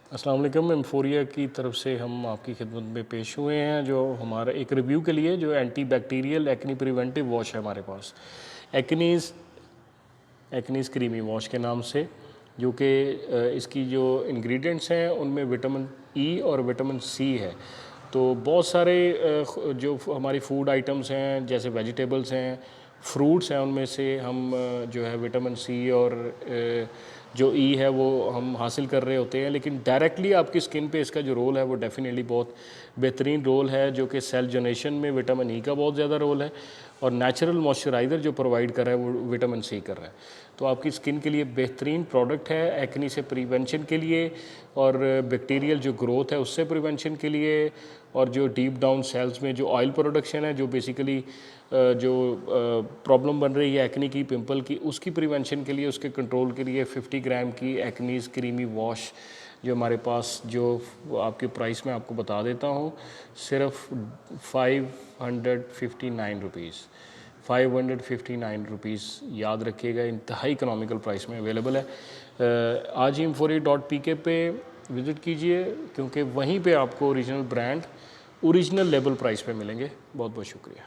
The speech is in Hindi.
अस्सलाम वालेकुम। एम्फोरिया की तरफ से हम आपकी खिदमत में पेश हुए हैं, जो हमारा एक रिव्यू के लिए, जो anti bacterial acne preventive wash है हमारे पास, एक्नीज़ एक्नीज़ क्रीमी वॉश के नाम से, जो कि इसकी जो इंग्रेडिएंट्स हैं उनमें विटामिन ई और विटामिन सी है। तो बहुत सारे जो हमारी फूड आइटम्स हैं, जैसे वेजिटेबल्स हैं, फ्रूट्स हैं, उनमें से हम जो है विटामिन सी और जो ई है वो हम हासिल कर रहे होते हैं, लेकिन डायरेक्टली आपकी स्किन पे इसका जो रोल है वो डेफिनेटली बहुत बेहतरीन रोल है, जो कि सेल जनरेशन में विटामिन ई का बहुत ज़्यादा रोल है, और नेचुरल मॉइस्चराइज़र जो प्रोवाइड कर रहा है वो विटामिन सी कर रहा है। तो आपकी स्किन के लिए बेहतरीन प्रोडक्ट है, एक्नी से प्रिवेंशन के लिए, और बैक्टीरियल जो ग्रोथ है उससे प्रिवेंशन के लिए, और जो डीप डाउन सेल्स में जो ऑयल प्रोडक्शन है, जो बेसिकली जो प्रॉब्लम बन रही है एक्नी की, पिंपल की, उसकी प्रिवेंशन के लिए, उसके कंट्रोल के लिए 50 ग्राम की एक्नीज़ क्रीमी वॉश जो हमारे पास, जो आपके प्राइस में आपको बता देता हूँ, सिर्फ 559 रुपीज़, 559 रुपीज़, याद रखिएगा, इंतहाई इकोनॉमिकल प्राइस में अवेलेबल है। आज ही Emforia.pk पे विज़िट कीजिए, क्योंकि वहीं पे आपको original brand, original label price पे मिलेंगे। बहुत बहुत शुक्रिया।